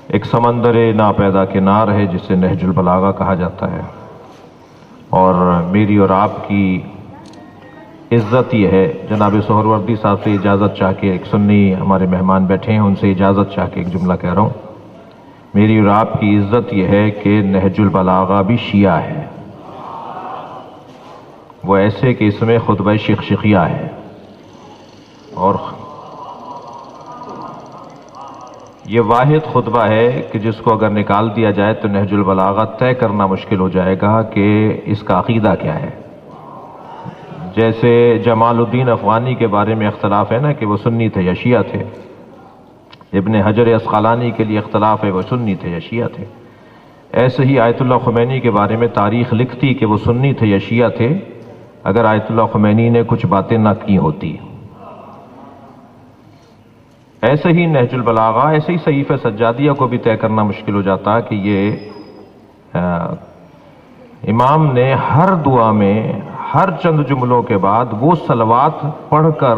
ایک سمندر ناپیدا کنار ہے جسے نہج البلاغہ کہا جاتا ہے، اور میری اور آپ کی عزت یہ ہے، جناب سہروردی صاحب سے اجازت چاہ کے، ایک سنی ہمارے مہمان بیٹھے ہیں، ان سے اجازت چاہ کے ایک جملہ کہہ رہا ہوں۔ میری اور آپ کی عزت یہ ہے کہ نہج البلاغہ بھی شیعہ ہے، وہ ایسے کہ اس میں خطبہ شخشقیہ ہے، اور یہ واحد خطبہ ہے کہ جس کو اگر نکال دیا جائے تو نہج البلاغہ طے کرنا مشکل ہو جائے گا کہ اس کا عقیدہ کیا ہے۔ جیسے جمال الدین افغانی کے بارے میں اختلاف ہے نا کہ وہ سنی تھے یا شیعہ تھے، ابن حجر عسقلانی کے لیے اختلاف ہے وہ سنی تھے یا شیعہ تھے، ایسے ہی آیت اللہ خمینی کے بارے میں تاریخ لکھتی کہ وہ سنی تھے یا شیعہ تھے اگر آیت اللہ خمینی نے کچھ باتیں نہ کی ہوتی۔ ایسے ہی نہج البلاغہ، ایسے ہی صحیفہ سجادیہ کو بھی طے کرنا مشکل ہو جاتا کہ یہ امام نے ہر دعا میں ہر چند جملوں کے بعد وہ صلوات پڑھ کر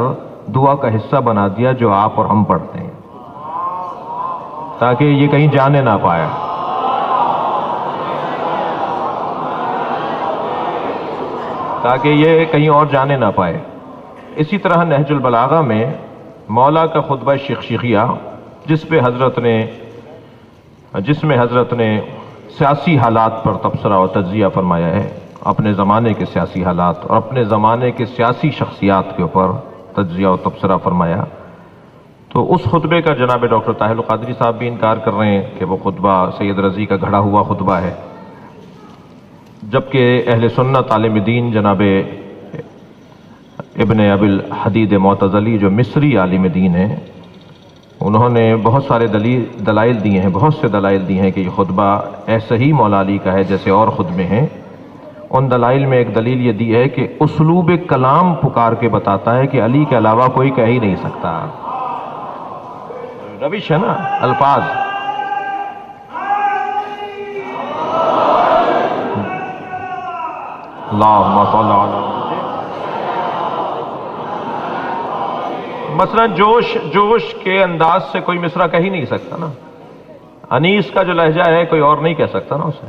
دعا کا حصہ بنا دیا جو آپ اور ہم پڑھتے ہیں، تاکہ یہ کہیں جانے نہ پائے، تاکہ یہ کہیں اور جانے نہ پائے۔ اسی طرح نہج البلاغہ میں مولا کا خطبہ شخشقیہ جس میں حضرت نے سیاسی حالات پر تبصرہ و تجزیہ فرمایا ہے، اپنے زمانے کے سیاسی حالات اور اپنے زمانے کے سیاسی شخصیات کے اوپر تجزیہ و تبصرہ فرمایا، تو اس خطبے کا جناب ڈاکٹر طاہر القادری صاحب بھی انکار کر رہے ہیں کہ وہ خطبہ سید رضی کا گھڑا ہوا خطبہ ہے، جبکہ اہل سنت عالم دین جناب ابن ابی الحدید معتزلی جو مصری عالم دین ہیں، انہوں نے بہت سارے دلائل دیے ہیں، بہت سے دلائل دیے ہیں کہ یہ خطبہ ایسے ہی مولا علی کا ہے جیسے اور خطبے ہیں۔ ان دلائل میں ایک دلیل یہ دی ہے کہ اسلوب کلام پکار کے بتاتا ہے کہ علی کے علاوہ کوئی کہہ ہی نہیں سکتا، روش ہے نا الفاظ۔ اللہم صل علی مثلا جوش کے انداز سے کوئی مصرع کہہ ہی نہیں سکتا نا، انیس کا جو لہجہ ہے کوئی اور نہیں کہہ سکتا نا اسے،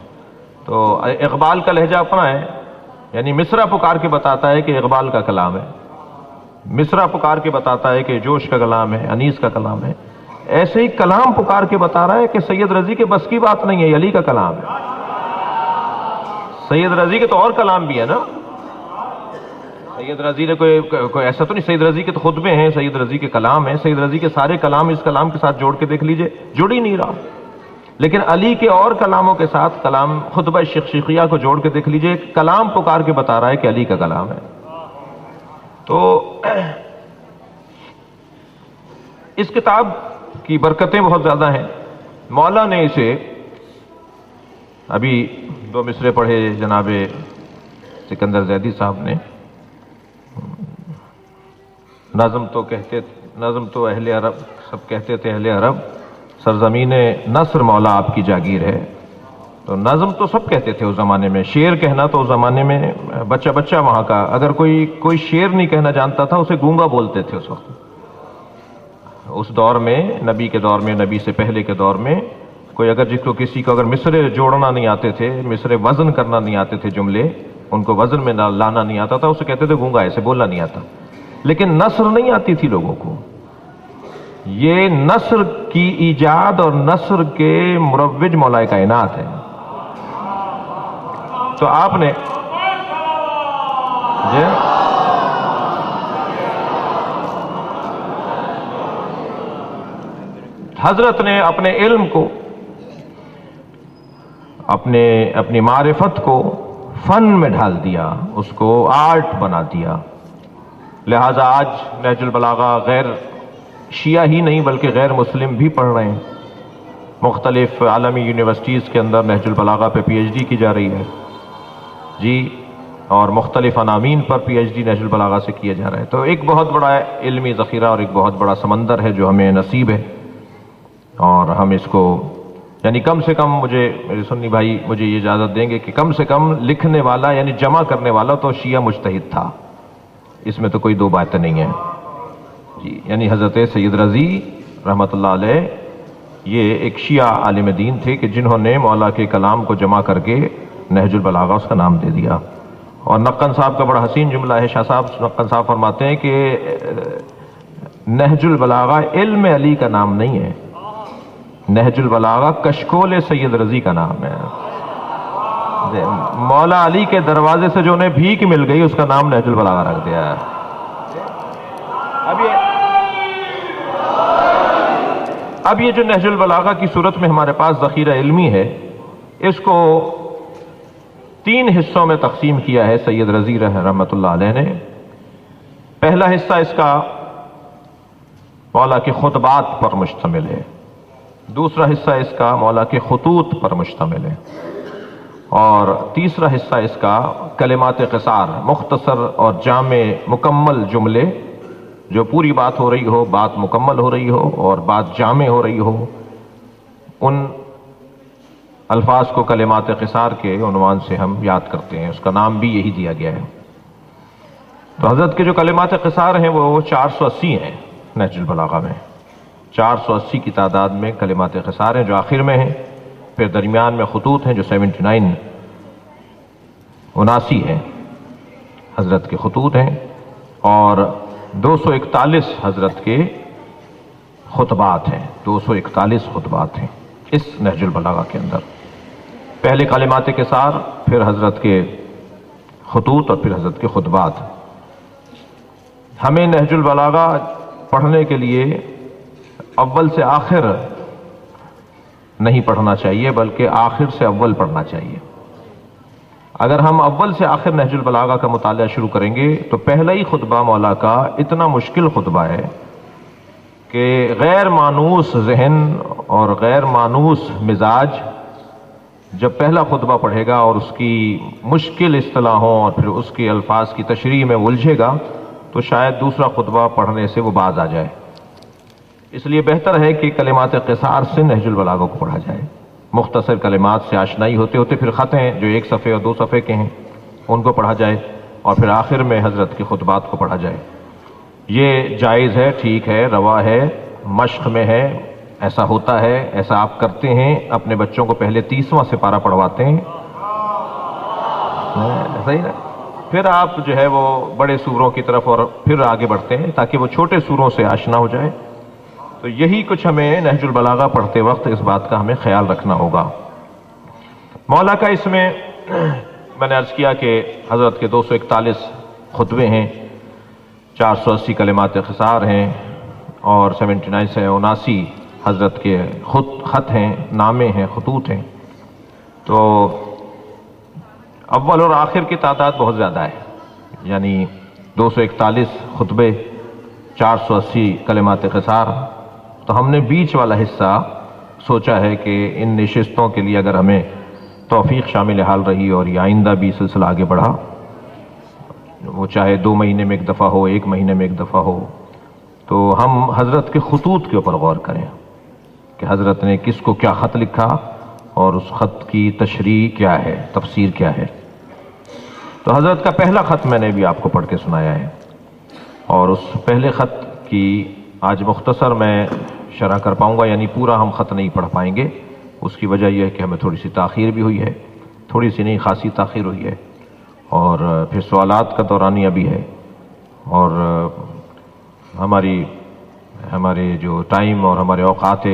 تو اقبال کا لہجہ اپنا ہے، یعنی مصرع پکار کے بتاتا ہے کہ اقبال کا کلام ہے، مصرع پکار کے بتاتا ہے کہ جوش کا کلام ہے، انیس کا کلام ہے، ایسے ہی کلام پکار کے بتا رہا ہے کہ سید رضی کے بس کی بات نہیں ہے، یہ علی کا کلام ہے۔ سید رضی کے تو اور کلام بھی ہے نا، سید رضی نے کوئی ایسا تو نہیں، سید رضی کے تو خطبے ہیں، سید رضی کے کلام ہیں، سید رضی کے سارے کلام اس کلام کے ساتھ جوڑ کے دیکھ لیجئے جڑ ہی نہیں رہا، لیکن علی کے اور کلاموں کے ساتھ کلام خطبہ شخشقیہ کو جوڑ کے دیکھ لیجئے، کلام پکار کے بتا رہا ہے کہ علی کا کلام ہے۔ تو اس کتاب کی برکتیں بہت زیادہ ہیں۔ مولا نے اسے ابھی 2 مصرے پڑھے جناب سکندر زیدی صاحب نے، نظم تو اہل عرب سب کہتے تھے، اہل عرب سرزمین نصر مولا آپ کی جاگیر ہے، تو نظم تو سب کہتے تھے اس زمانے میں، شعر کہنا تو اس زمانے میں بچہ وہاں کا اگر کوئی شعر نہیں کہنا جانتا تھا اسے گونگا بولتے تھے اس وقت، اس دور میں، نبی کے دور میں، نبی سے پہلے کے دور میں کوئی اگر کسی کو اگر مصرے جوڑنا نہیں آتے تھے، مصرے وزن کرنا نہیں آتے تھے، جملے ان کو وزن میں لانا نہیں آتا تھا، اسے کہتے تھے گونگا، ایسے بولنا نہیں آتا، لیکن نثر نہیں آتی تھی لوگوں کو۔ یہ نثر کی ایجاد اور نثر کے مروج مولا کائنات ہے۔ تو آپ نے حضرت نے اپنے علم کو، اپنی معرفت کو فن میں ڈھال دیا، اس کو آرٹ بنا دیا، لہذا آج نہج البلاغہ غیر شیعہ ہی نہیں بلکہ غیر مسلم بھی پڑھ رہے ہیں، مختلف عالمی یونیورسٹیز کے اندر نہج البلاغہ پہ پی ایچ ڈی کی جا رہی ہے جی، اور مختلف عناوین پر پی ایچ ڈی نہج البلاغہ سے کیا جا رہا ہے۔ تو ایک بہت بڑا علمی ذخیرہ اور ایک بہت بڑا سمندر ہے جو ہمیں نصیب ہے، اور ہم اس کو یعنی کم سے کم میرے سنی بھائی مجھے یہ اجازت دیں گے کہ کم سے کم لکھنے والا یعنی جمع کرنے والا تو شیعہ مجتہد تھا، اس میں تو کوئی دو باتیں نہیں ہیں جی، یعنی حضرت سید رضی رحمت اللہ علیہ یہ ایک شیعہ عالم دین تھے کہ جنہوں نے مولا کے کلام کو جمع کر کے نہج البلاغہ اس کا نام دے دیا. اور نقن صاحب کا بڑا حسین جملہ ہے. شاہ صاحب نقن صاحب فرماتے ہیں کہ نہج البلاغہ علم علی کا نام نہیں ہے، نہج البلاغہ کشکول سید رضی کا نام ہے. مولا علی کے دروازے سے جو انہیں بھیک مل گئی اس کا نام نہج البلاغہ رکھ دیا ہے. اب یہ جو نہج البلاغہ کی صورت میں ہمارے پاس ذخیرہ علمی ہے، اس کو 3 حصوں میں تقسیم کیا ہے سید رضی رحمۃ اللہ علیہ نے. پہلا حصہ اس کا مولا کے خطبات پر مشتمل ہے، دوسرا حصہ اس کا مولا کے خطوط پر مشتمل ہے، اور تیسرا حصہ اس کا کلمات قصار، مختصر اور جامع مکمل جملے، جو پوری بات ہو رہی ہو، بات مکمل ہو رہی ہو اور بات جامع ہو رہی ہو، ان الفاظ کو کلمات قصار کے عنوان سے ہم یاد کرتے ہیں. اس کا نام بھی یہی دیا گیا ہے. تو حضرت کے جو کلمات قصار ہیں وہ 480 ہیں نہج البلاغہ میں. 480 کی تعداد میں کلمات قصار ہیں جو آخر میں ہیں، پھر درمیان میں خطوط ہیں جو 79 ہیں حضرت کے خطوط ہیں، اور 241 حضرت کے خطبات ہیں. 241 خطبات ہیں اس نہج البلاغہ کے اندر. پہلے کلمات قصار، پھر حضرت کے خطوط اور پھر حضرت کے خطبات. ہمیں نہج البلاغہ پڑھنے کے لیے اول سے آخر نہیں پڑھنا چاہیے بلکہ آخر سے اول پڑھنا چاہیے. اگر ہم اول سے آخر نہج البلاغہ کا مطالعہ شروع کریں گے تو پہلا ہی خطبہ مولا کا اتنا مشکل خطبہ ہے کہ غیر مانوس ذہن اور غیر مانوس مزاج جب پہلا خطبہ پڑھے گا اور اس کی مشکل اصطلاحوں اور پھر اس کے الفاظ کی تشریح میں الجھے گا تو شاید دوسرا خطبہ پڑھنے سے وہ باز آ جائے. اس لیے بہتر ہے کہ کلمات قصار سے نہج البلاغہ کو پڑھا جائے. مختصر کلمات سے آشنائی ہوتے ہوتے پھر خط ہیں جو 1 صفحے اور 2 صفحے کے ہیں، ان کو پڑھا جائے، اور پھر آخر میں حضرت کے خطبات کو پڑھا جائے. یہ جائز ہے، ٹھیک ہے، روا ہے، مشق میں ہے، ایسا ہوتا ہے، ایسا آپ کرتے ہیں. اپنے بچوں کو پہلے 30واں سپارہ پڑھواتے ہیں، صحیح ہے، پھر آپ جو ہے وہ بڑے سوروں کی طرف اور پھر آگے بڑھتے ہیں تاکہ وہ چھوٹے سوروں سے آشنا ہو جائے. تو یہی کچھ ہمیں نہج البلاغہ پڑھتے وقت اس بات کا ہمیں خیال رکھنا ہوگا. مولا کا اس میں نے عرض کیا کہ حضرت کے 241 خطبے ہیں، 480 کلمات قصار ہیں، اور 79 حضرت کے خط ہیں، نامے ہیں، خطوط ہیں. تو اول اور آخر کی تعداد بہت زیادہ ہے، یعنی 241 خطبے، 480 کلمات قصار. تو ہم نے بیچ والا حصہ سوچا ہے کہ ان نشستوں کے لیے اگر ہمیں توفیق شامل حال رہی اور یہ آئندہ بھی سلسلہ آگے بڑھا، وہ چاہے 2 مہینے میں ایک دفعہ ہو، 1 مہینے میں ایک دفعہ ہو، تو ہم حضرت کے خطوط کے اوپر غور کریں کہ حضرت نے کس کو کیا خط لکھا اور اس خط کی تشریح کیا ہے، تفسیر کیا ہے. تو حضرت کا پہلا خط میں نے بھی آپ کو پڑھ کے سنایا ہے، اور اس پہلے خط کی آج مختصر میں شرح کر پاؤں گا، یعنی پورا ہم خط نہیں پڑھ پائیں گے. اس کی وجہ یہ ہے کہ ہمیں تھوڑی سی تاخیر بھی ہوئی ہے، تھوڑی سی نہیں خاصی تاخیر ہوئی ہے، اور پھر سوالات کا دورانیہ بھی ہے، اور ہمارے جو ٹائم اور ہمارے اوقات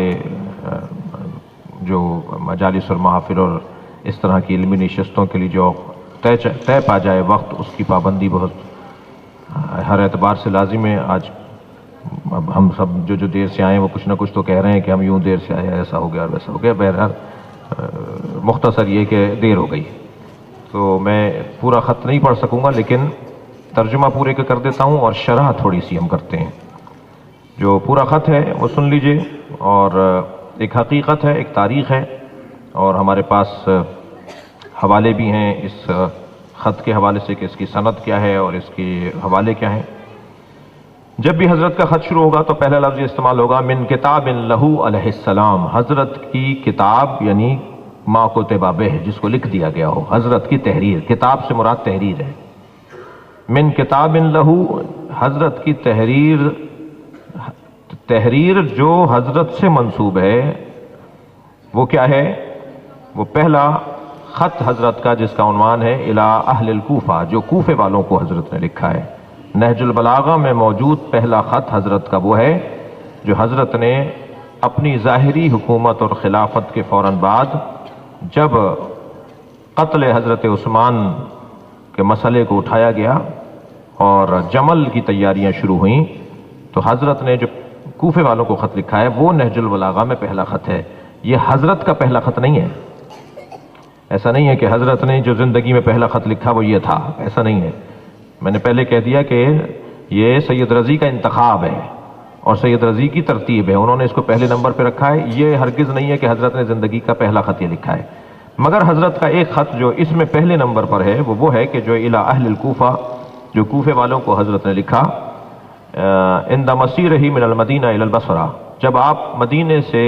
جو مجالس اور محافل اور اس طرح کی علمی نشستوں کے لیے جو طے پا جائے وقت، اس کی پابندی بہت ہر اعتبار سے لازم ہے. آج اب ہم سب جو دیر سے آئے وہ کچھ نہ کچھ تو کہہ رہے ہیں کہ ہم یوں دیر سے آئے، ایسا ہو گیا اور ویسا ہو گیا. بہرحال مختصر یہ کہ دیر ہو گئی، تو میں پورا خط نہیں پڑھ سکوں گا، لیکن ترجمہ پورے کا کر دیتا ہوں اور شرح تھوڑی سی ہم کرتے ہیں. جو پورا خط ہے وہ سن لیجئے، اور ایک حقیقت ہے، ایک تاریخ ہے، اور ہمارے پاس حوالے بھی ہیں اس خط کے حوالے سے کہ اس کی سند کیا ہے اور اس کے حوالے کیا ہیں. جب بھی حضرت کا خط شروع ہوگا تو پہلا لفظ استعمال ہوگا من کتاب لہو علیہ السلام، حضرت کی کتاب یعنی ما کتب بہ، جس کو لکھ دیا گیا ہو، حضرت کی تحریر. کتاب سے مراد تحریر ہے. من کتاب لہو، حضرت کی تحریر جو حضرت سے منسوب ہے، وہ کیا ہے؟ وہ پہلا خط حضرت کا جس کا عنوان ہے الی اہل الکوفہ، جو کوفے والوں کو حضرت نے لکھا ہے۔ نہج البلاغہ میں موجود پہلا خط حضرت کا وہ ہے جو حضرت نے اپنی ظاہری حکومت اور خلافت کے فوراً بعد جب قتل حضرت عثمان کے مسئلے کو اٹھایا گیا اور جمل کی تیاریاں شروع ہوئیں، تو حضرت نے جو کوفے والوں کو خط لکھا ہے وہ نہج البلاغہ میں پہلا خط ہے۔ یہ حضرت کا پہلا خط نہیں ہے، ایسا نہیں ہے کہ حضرت نے جو زندگی میں پہلا خط لکھا وہ یہ تھا، ایسا نہیں ہے۔ میں نے پہلے کہہ دیا کہ یہ سید رضی کا انتخاب ہے اور سید رضی کی ترتیب ہے، انہوں نے اس کو پہلے نمبر پہ رکھا ہے۔ یہ ہرگز نہیں ہے کہ حضرت نے زندگی کا پہلا خط یہ لکھا ہے، مگر حضرت کا ایک خط جو اس میں پہلے نمبر پر ہے وہ ہے کہ جو الی اہل الکوفہ، جو کوفے والوں کو حضرت نے لکھا عند مسیرہ من المدینہ الی البصرہ، جب آپ مدینے سے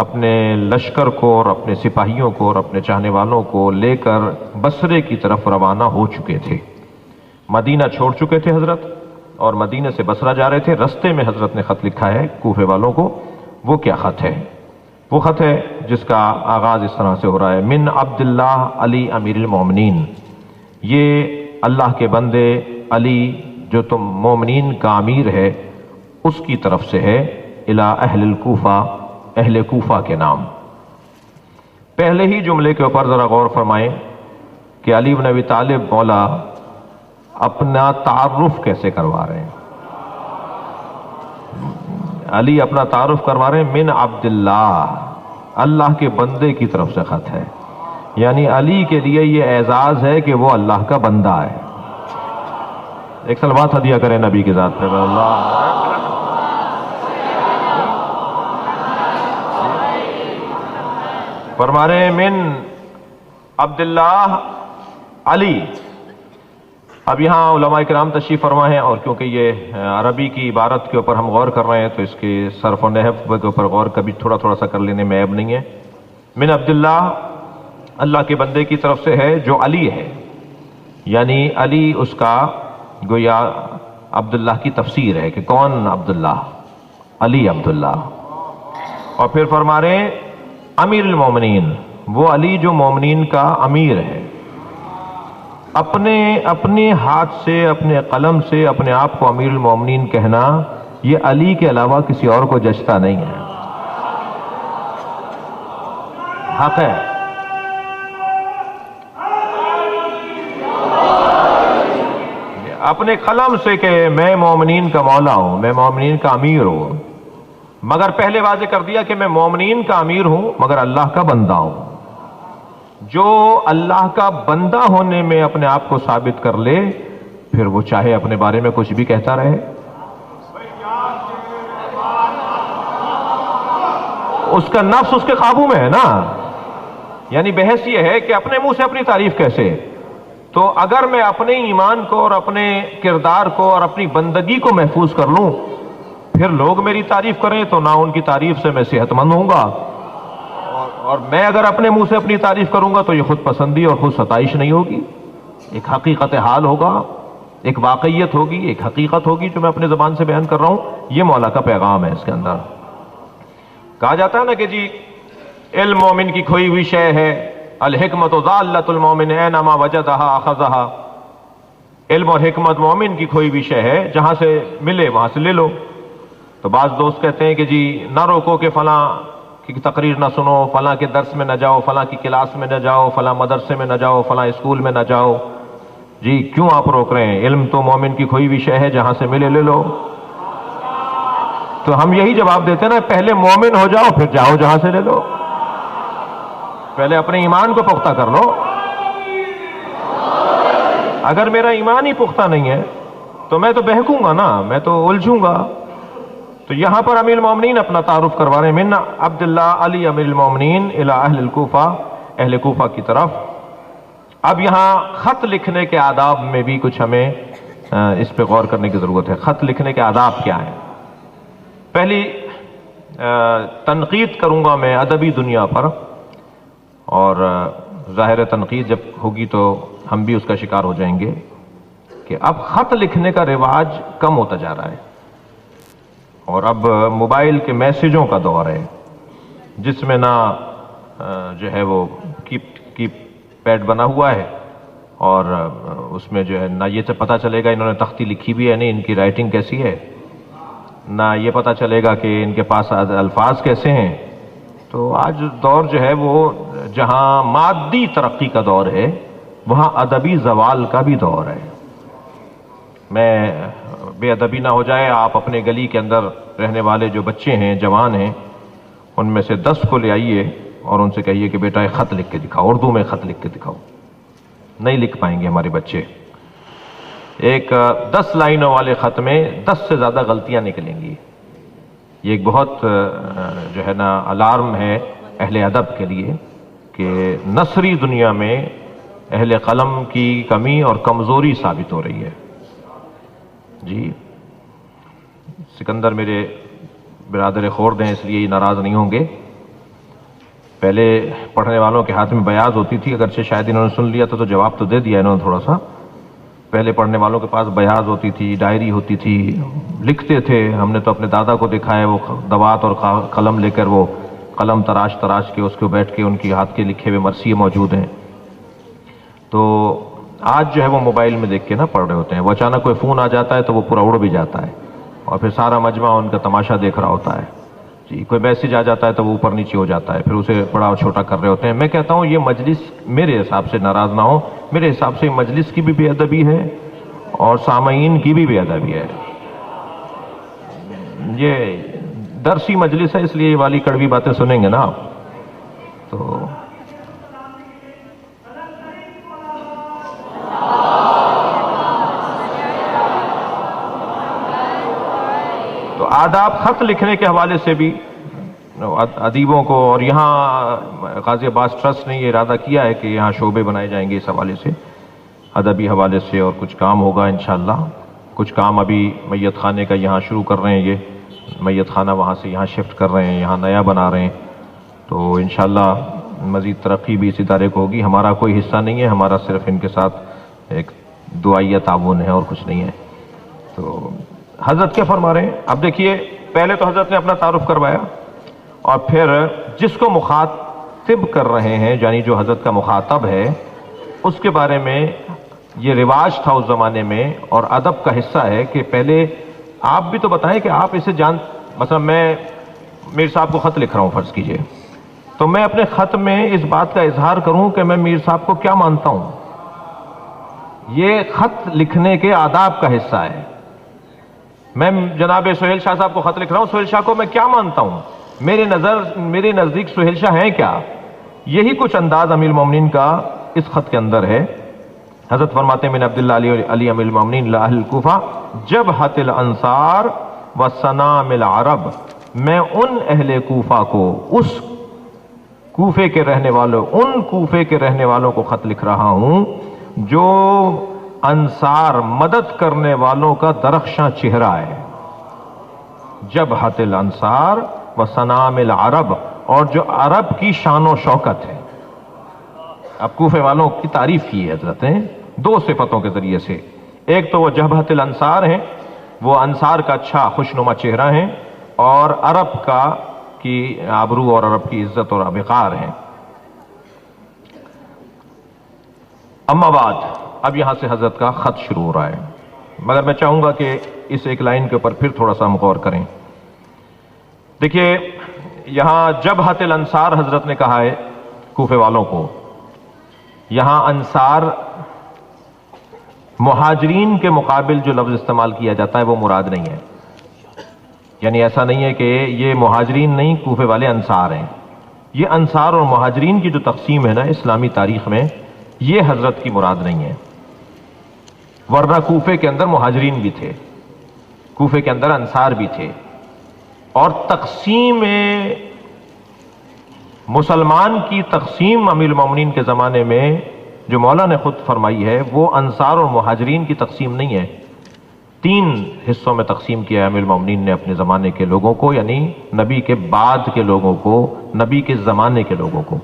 اپنے لشکر کو اور اپنے سپاہیوں کو اور اپنے چاہنے والوں کو لے کر بصرے کی طرف روانہ ہو چکے تھے، مدینہ چھوڑ چکے تھے حضرت اور مدینہ سے بصرہ جا رہے تھے، رستے میں حضرت نے خط لکھا ہے کوفے والوں کو۔ وہ کیا خط ہے؟ وہ خط ہے جس کا آغاز اس طرح سے ہو رہا ہے، من عبداللہ علی امیر المومنین، یہ اللہ کے بندے علی جو تم مومنین کا امیر ہے اس کی طرف سے ہے، الی اہل الکوفہ، اہل کوفہ کے نام۔ پہلے ہی جملے کے اوپر ذرا غور فرمائیں کہ علی بن ابی طالب مولا اپنا تعارف کیسے کروا رہے ہیں۔ علی اپنا تعارف کروا رہے ہیں من عبداللہ، اللہ کے بندے کی طرف سے خط ہے، یعنی علی کے لیے یہ اعزاز ہے کہ وہ اللہ کا بندہ ہے۔ ایک صلوات ہدیہ کریں نبی کی ذات پہ اللہ۔ فرما رہے ہیں من عبداللہ علی۔ اب یہاں علماء کرام تشریف فرما ہیں، اور کیونکہ یہ عربی کی عبارت کے اوپر ہم غور کر رہے ہیں تو اس کے صرف و نحو کے اوپر غور کبھی تھوڑا تھوڑا سا کر لینے میں عیب نہیں ہے۔ من عبداللہ، اللہ کے بندے کی طرف سے ہے جو علی ہے، یعنی علی اس کا گویا عبداللہ کی تفسیر ہے کہ کون عبداللہ؟ علی عبداللہ۔ اور پھر فرما رہے ہیں امیر المومنین، وہ علی جو مومنین کا امیر ہے، اپنے ہاتھ سے اپنے قلم سے اپنے آپ کو امیر المومنین کہنا یہ علی کے علاوہ کسی اور کو جچتا نہیں ہے، حق ہے۔ اپنے قلم سے کہ میں مومنین کا مولا ہوں، میں مومنین کا امیر ہوں، مگر پہلے واضح کر دیا کہ میں مومنین کا امیر ہوں مگر اللہ کا بندہ ہوں۔ جو اللہ کا بندہ ہونے میں اپنے آپ کو ثابت کر لے پھر وہ چاہے اپنے بارے میں کچھ بھی کہتا رہے، اس کا نفس اس کے قابو میں ہے نا۔ یعنی بحث یہ ہے کہ اپنے منہ سے اپنی تعریف کیسے؟ تو اگر میں اپنے ایمان کو اور اپنے کردار کو اور اپنی بندگی کو محفوظ کر لوں پھر لوگ میری تعریف کریں تو نہ ان کی تعریف سے میں صحت مند ہوں گا، اور میں اگر اپنے منہ سے اپنی تعریف کروں گا تو یہ خود پسندی اور خود ستائش نہیں ہوگی، ایک حقیقت حال ہوگا، ایک واقعیت ہوگی، ایک حقیقت ہوگی جو میں اپنے زبان سے بیان کر رہا ہوں۔ یہ مولا کا پیغام ہے۔ اس کے اندر کہا جاتا ہے نا کہ جی علم مومن کی کھوئی ہوئی شے ہے، الحکمت ضالۃ المومن اینما وجدہا اخذہا، علم اور حکمت مومن کی کھوئی ہوئی شے ہے، جہاں سے ملے وہاں سے لے لو۔ تو بعض دوست کہتے ہیں کہ جی نہ روکو کہ فلاں کی تقریر نہ سنو، فلاں کے درس میں نہ جاؤ، فلاں کی کلاس میں نہ جاؤ، فلاں مدرسے میں نہ جاؤ، فلاں اسکول میں نہ جاؤ۔ جی کیوں آپ روک رہے ہیں؟ علم تو مومن کی کھوئی ہوئی شے ہے، جہاں سے ملے لے لو۔ تو ہم یہی جواب دیتے ہیں نا، پہلے مومن ہو جاؤ پھر جاؤ جہاں سے لے لو، پہلے اپنے ایمان کو پختہ کر لو۔ اگر میرا ایمان ہی پختہ نہیں ہے تو میں تو بہکوں گا نا، میں تو الجھوں گا۔ تو یہاں پر امیر المومنین اپنا تعارف کروا رہے ہیں، من عبداللہ علی امیر المومنین الی اہل الکوفہ، اہل کوفہ کی طرف۔ اب یہاں خط لکھنے کے آداب میں بھی کچھ ہمیں اس پہ غور کرنے کی ضرورت ہے۔ خط لکھنے کے آداب کیا ہیں؟ پہلی تنقید کروں گا میں ادبی دنیا پر، اور ظاہر تنقید جب ہوگی تو ہم بھی اس کا شکار ہو جائیں گے کہ اب خط لکھنے کا رواج کم ہوتا جا رہا ہے، اور اب موبائل کے میسجوں کا دور ہے۔ جس میں نہ جو ہے وہ کی پیڈ بنا ہوا ہے، اور اس میں جو ہے نہ یہ پتہ چلے گا انہوں نے تختی لکھی بھی ہے نہیں، ان کی رائٹنگ کیسی ہے، نہ یہ پتہ چلے گا کہ ان کے پاس الفاظ کیسے ہیں۔ تو آج دور جو ہے وہ جہاں مادی ترقی کا دور ہے، وہاں ادبی زوال کا بھی دور ہے۔ میں بے ادبی نہ ہو جائے، آپ اپنے گلی کے اندر رہنے والے جو بچے ہیں، جوان ہیں، ان میں سے 10 کو لے آئیے اور ان سے کہیے کہ بیٹا ایک خط لکھ کے دکھاؤ، اردو میں خط لکھ کے دکھاؤ۔ نہیں لکھ پائیں گے ہمارے بچے۔ ایک 10 لائنوں والے خط میں 10 سے زیادہ غلطیاں نکلیں گی۔ یہ ایک بہت جو ہے نا الارم ہے اہل ادب کے لیے کہ نثری دنیا میں اہل قلم کی کمی اور کمزوری ثابت ہو رہی ہے۔ جی سکندر میرے برادر خورد ہیں، اس لیے یہ ناراض نہیں ہوں گے۔ پہلے پڑھنے والوں کے ہاتھ میں بیاض ہوتی تھی، اگرچہ شاید انہوں نے سن لیا تو جواب تو دے دیا انہوں نے تھوڑا سا۔ پہلے پڑھنے والوں کے پاس بیاض ہوتی تھی، ڈائری ہوتی تھی، لکھتے تھے۔ ہم نے تو اپنے دادا کو دیکھا ہے، وہ دوات اور قلم لے کر وہ قلم تراش کے اس کو بیٹھ کے ان کی ہاتھ کے لکھے ہوئے مرثیے موجود ہیں۔ تو آج جو ہے وہ موبائل میں دیکھ کے نا پڑھ رہے ہوتے ہیں، وہ اچانک کوئی فون آ جاتا ہے تو وہ پورا اڑ بھی جاتا ہے، اور پھر سارا مجمع ان کا تماشا دیکھ رہا ہوتا ہے۔ جی کوئی میسج آ جاتا ہے تو وہ اوپر نیچے ہو جاتا ہے، پھر اسے بڑا اور چھوٹا کر رہے ہوتے ہیں۔ میں کہتا ہوں یہ مجلس، میرے حساب سے ناراض نہ ہو، میرے حساب سے مجلس کی بھی بے ادبی ہے اور سامعین کی بھی بے ادبی ہے۔ یہ درسی مجلس ہے، اس لیے یہ والی کڑوی باتیں سنیں گے نا آپ۔ تو آداب خط لکھنے کے حوالے سے بھی ادیبوں کو، اور یہاں غازی عباس ٹرسٹ نے یہ ارادہ کیا ہے کہ یہاں شعبے بنائے جائیں گے اس حوالے سے، ادبی حوالے سے، اور کچھ کام ہوگا انشاءاللہ۔ کچھ کام ابھی میت خانے کا یہاں شروع کر رہے ہیں، یہ میت خانہ وہاں سے یہاں شفٹ کر رہے ہیں، یہاں نیا بنا رہے ہیں، تو انشاءاللہ مزید ترقی بھی اس ادارے کو ہوگی۔ ہمارا کوئی حصہ نہیں ہے، ہمارا صرف ان کے ساتھ ایک دعائیہ تعاون ہے اور کچھ نہیں ہے۔ تو حضرت کیا فرما رہے ہیں؟ اب دیکھیے، پہلے تو حضرت نے اپنا تعارف کروایا، اور پھر جس کو مخاطب کر رہے ہیں، یعنی جو حضرت کا مخاطب ہے، اس کے بارے میں یہ رواج تھا اس زمانے میں اور ادب کا حصہ ہے کہ پہلے آپ بھی تو بتائیں کہ آپ اسے مثلا میں میر صاحب کو خط لکھ رہا ہوں فرض کیجئے، تو میں اپنے خط میں اس بات کا اظہار کروں کہ میں میر صاحب کو کیا مانتا ہوں۔ یہ خط لکھنے کے آداب کا حصہ ہے۔ میں جناب سہیل شاہ صاحب کو خط لکھ رہا ہوں، سہیل شاہ کو میں کیا مانتا ہوں، میرے نزدیک سہیل شاہ ہیں کیا؟ یہی کچھ انداز امیر المومنین کا اس خط کے اندر ہے۔ حضرت فرماتے ہیں من عبداللہ علی امیر المومنین لاہل الکوفہ جبہت الانصار وسنام العرب، میں ان اہل کوفہ کو، اس کوفے کے رہنے والوں، ان کوفے کے رہنے والوں کو خط لکھ رہا ہوں جو انصار مدد کرنے والوں کا درخشاں چہرہ ہے۔ جبہت الانصار وسنام العرب، اور جو عرب کی شان و شوکت ہے۔ اب کوفے والوں کی تعریف کی ہے حضرت نے 2 صفتوں کے ذریعے سے، ایک تو وہ جبہت الانصار ہیں، وہ انصار کا اچھا خوشنما چہرہ ہیں، اور عرب کی آبرو اور عرب کی عزت اور وقار ہیں۔ اما بعد، اب یہاں سے حضرت کا خط شروع ہو رہا ہے، مگر میں چاہوں گا کہ اس ایک لائن کے اوپر پھر تھوڑا سا ہم غور کریں۔ دیکھیے یہاں جبہت الانصار حضرت نے کہا ہے کوفے والوں کو، یہاں انصار مہاجرین کے مقابل جو لفظ استعمال کیا جاتا ہے وہ مراد نہیں ہے، یعنی ایسا نہیں ہے کہ یہ مہاجرین نہیں، کوفے والے انصار ہیں۔ یہ انصار اور مہاجرین کی جو تقسیم ہے نا اسلامی تاریخ میں، یہ حضرت کی مراد نہیں ہے، ورنہ کوفے کے اندر مہاجرین بھی تھے، کوفے کے اندر انصار بھی تھے، اور تقسیم مسلمان کی تقسیم امیر المومنین کے زمانے میں جو مولا نے خود فرمائی ہے، وہ انصار اور مہاجرین کی تقسیم نہیں ہے، 3 حصوں میں تقسیم کیا ہے امیر المومنین نے اپنے زمانے کے لوگوں کو، یعنی نبی کے بعد کے لوگوں کو، نبی کے زمانے کے لوگوں کو۔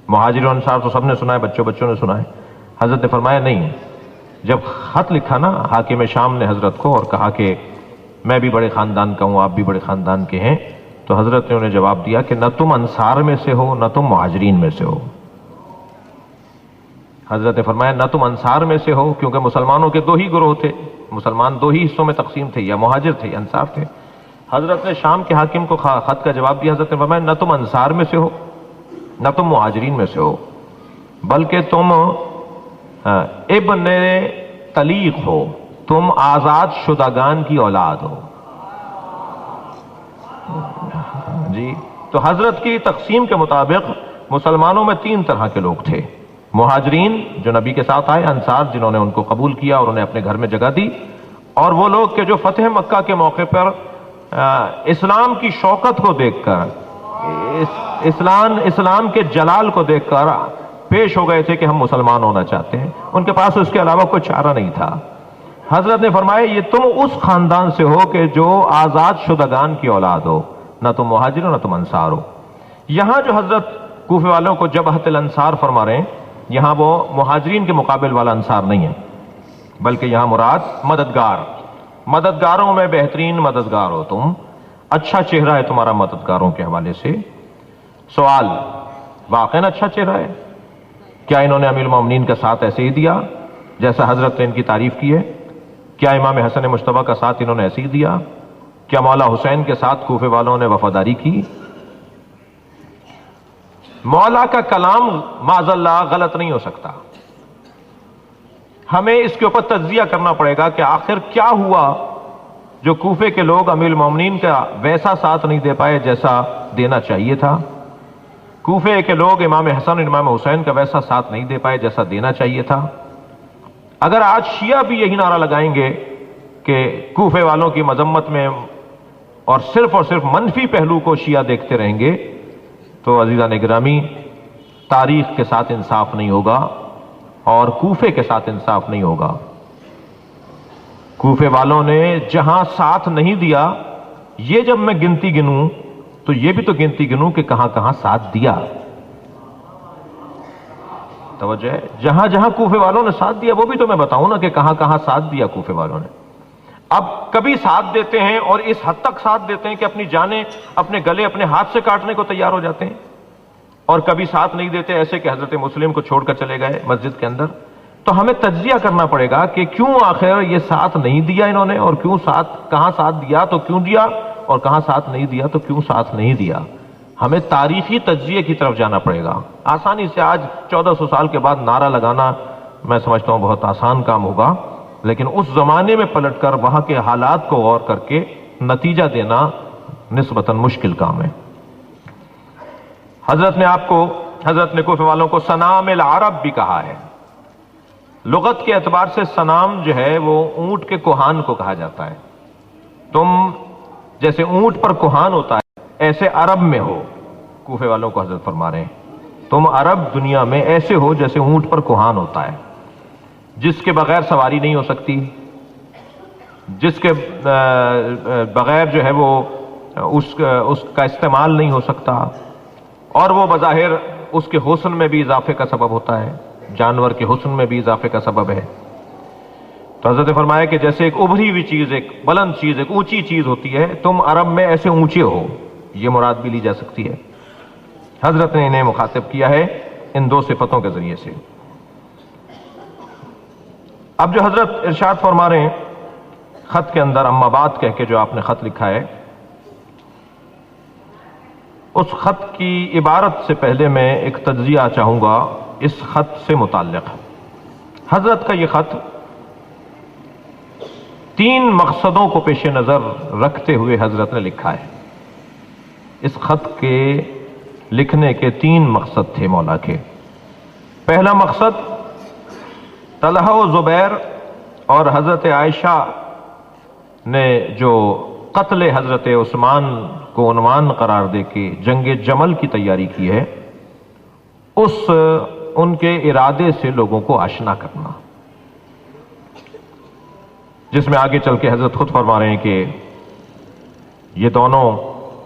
مہاجر و انصار تو سب نے سنا ہے، بچوں نے سنا ہے۔ حضرت نے فرمایا نہیں، جب خط لکھا نا حاکم شام نے حضرت کو اور کہا کہ میں بھی بڑے خاندان کا ہوں، آپ بھی بڑے خاندان کے ہیں، تو حضرت نے انہیں جواب دیا کہ نہ تم انصار میں سے ہو نہ تم مہاجرین میں سے ہو۔ حضرت نے فرمایا نہ تم انصار میں سے ہو، کیونکہ مسلمانوں کے دو ہی گروہ تھے، مسلمان دو ہی حصوں میں تقسیم تھے، یا مہاجر تھے یا انصار تھے۔ حضرت نے شام کے حاکم کو خط کا جواب دیا، حضرت نے فرمایا نہ تم انصار میں سے ہو نہ تم مہاجرین میں سے ہو، بلکہ تم ابن طلیق ہو، تم آزاد شدگان کی اولاد ہو۔ جی، تو حضرت کی تقسیم کے مطابق مسلمانوں میں تین طرح کے لوگ تھے: مہاجرین جو نبی کے ساتھ آئے، انصار جنہوں نے ان کو قبول کیا اور انہیں اپنے گھر میں جگہ دی، اور وہ لوگ کہ جو فتح مکہ کے موقع پر اسلام کی شوکت کو دیکھ کر، اسلام کے جلال کو دیکھ کر پیش ہو گئے تھے کہ ہم مسلمان ہونا چاہتے ہیں، ان کے پاس اس کے علاوہ کوئی چارہ نہیں تھا۔ حضرت نے فرمایا یہ تم اس خاندان سے ہو کہ جو آزاد شدگان کی اولاد ہو، نہ تم مہاجر ہو نہ تم انصار ہو۔ یہاں جو حضرت کوفے والوں کو جبہۃ الانصار فرما رہے ہیں، یہاں وہ مہاجرین کے مقابل والا انصار نہیں ہے، بلکہ یہاں مراد مددگاروں میں بہترین مددگار ہو تم، اچھا چہرہ ہے تمہارا مددگاروں کے حوالے سے۔ سوال، واقعاً اچھا چہرہ ہے؟ کیا انہوں نے امیر المومنین کا ساتھ ایسے ہی دیا جیسا حضرت نے ان کی تعریف کی ہے؟ کیا امام حسن مجتبیٰ کا ساتھ انہوں نے ایسے ہی دیا؟ کیا مولا حسین کے ساتھ کوفے والوں نے وفاداری کی؟ مولا کا کلام معاذ اللہ غلط نہیں ہو سکتا، ہمیں اس کے اوپر تجزیہ کرنا پڑے گا کہ آخر کیا ہوا جو کوفے کے لوگ امیر المومنین کا ویسا ساتھ نہیں دے پائے جیسا دینا چاہیے تھا، کوفے کے لوگ امام حسن امام حسین کا ویسا ساتھ نہیں دے پائے جیسا دینا چاہیے تھا۔ اگر آج شیعہ بھی یہی نعرہ لگائیں گے کہ کوفے والوں کی مذمت میں اور صرف منفی پہلو کو شیعہ دیکھتے رہیں گے، تو عزیزان گرامی تاریخ کے ساتھ انصاف نہیں ہوگا اور کوفے کے ساتھ انصاف نہیں ہوگا۔ کوفے والوں نے جہاں ساتھ نہیں دیا، یہ جب میں گنتی گنوں تو یہ بھی تو گنتی گنوں کہ کہاں کہاں ساتھ دیا۔ توجہ ہے، جہاں جہاں کوفے والوں نے ساتھ دیا وہ بھی تو میں بتاؤں نا کہ کہاں کہاں ساتھ دیا کوفے والوں نے۔ اب کبھی ساتھ دیتے ہیں اور اس حد تک ساتھ دیتے ہیں کہ اپنی جانیں اپنے گلے اپنے ہاتھ سے کاٹنے کو تیار ہو جاتے ہیں، اور کبھی ساتھ نہیں دیتے ایسے کہ حضرت مسلم کو چھوڑ کر چلے گئے مسجد کے اندر۔ تو ہمیں تجزیہ کرنا پڑے گا کہ کیوں آخر یہ ساتھ نہیں دیا انہوں نے، اور کیوں ساتھ، کہاں ساتھ دیا تو کیوں دیا، اور کہاں ساتھ نہیں دیا تو کیوں ساتھ نہیں دیا۔ ہمیں تاریخی تجزیے کی طرف جانا پڑے گا۔ آسانی سے آج 1400 سال کے بعد نعرہ لگانا میں سمجھتا ہوں بہت آسان کام ہوگا، لیکن اس زمانے میں پلٹ کر وہاں کے حالات کو غور کر کے نتیجہ دینا نسبتاً مشکل کام ہے۔ حضرت نے کوفے والوں کو سنام العرب بھی کہا ہے۔ لغت کے اعتبار سے سنام جو ہے وہ اونٹ کے کوہان کو کہا جاتا ہے۔ تم جیسے اونٹ پر کوہان ہوتا ہے ایسے عرب میں ہو، کوفے والوں کو حضرت فرما رہے ہیں تم عرب دنیا میں ایسے ہو جیسے اونٹ پر کوہان ہوتا ہے، جس کے بغیر سواری نہیں ہو سکتی، جس کے بغیر جو ہے وہ اس کا استعمال نہیں ہو سکتا، اور وہ بظاہر اس کے حسن میں بھی اضافے کا سبب ہوتا ہے، جانور کے حسن میں بھی اضافے کا سبب ہے۔ تو حضرت نے فرمایا کہ جیسے ایک ابھری ہوئی چیز، ایک بلند چیز، ایک اونچی چیز ہوتی ہے، تم عرب میں ایسے اونچے ہو، یہ مراد بھی لی جا سکتی ہے۔ حضرت نے انہیں مخاطب کیا ہے ان دو صفتوں کے ذریعے سے۔ اب جو حضرت ارشاد فرما رہے ہیں خط کے اندر اما بعد کہہ کے جو آپ نے خط لکھا ہے، اس خط کی عبارت سے پہلے میں ایک تجزیہ چاہوں گا اس خط سے متعلق۔ حضرت کا یہ خط 3 مقصدوں کو پیش نظر رکھتے ہوئے حضرت نے لکھا ہے۔ اس خط کے لکھنے کے 3 مقصد تھے مولا کے۔ پہلا مقصد طلحہ و زبیر اور حضرت عائشہ نے جو قتل حضرت عثمان کو عنوان قرار دے کے جنگ جمل کی تیاری کی ہے، ان کے ارادے سے لوگوں کو آشنا کرنا، جس میں آگے چل کے حضرت خود فرما رہے ہیں کہ یہ دونوں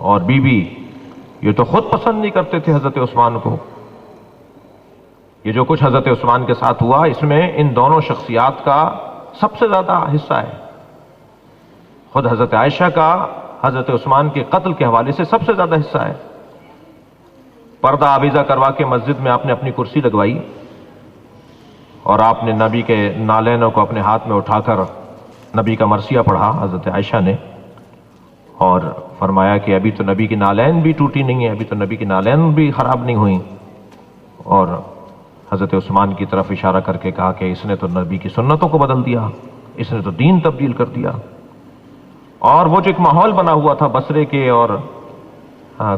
اور بیوی یہ تو خود پسند نہیں کرتے تھے حضرت عثمان کو۔ یہ جو کچھ حضرت عثمان کے ساتھ ہوا اس میں ان دونوں شخصیات کا سب سے زیادہ حصہ ہے۔ خود حضرت عائشہ کا حضرت عثمان کے قتل کے حوالے سے سب سے زیادہ حصہ ہے۔ پردہ آویزہ کروا کے مسجد میں آپ نے اپنی کرسی لگوائی اور آپ نے نبی کے نالینوں کو اپنے ہاتھ میں اٹھا کر نبی کا مرثیہ پڑھا حضرت عائشہ نے، اور فرمایا کہ ابھی تو نبی کی نالین بھی ٹوٹی نہیں ہے، ابھی تو نبی کی نالین بھی خراب نہیں ہوئی، اور حضرت عثمان کی طرف اشارہ کر کے کہا کہ اس نے تو نبی کی سنتوں کو بدل دیا، اس نے تو دین تبدیل کر دیا۔ اور وہ جو ایک ماحول بنا ہوا تھا بصرے کے اور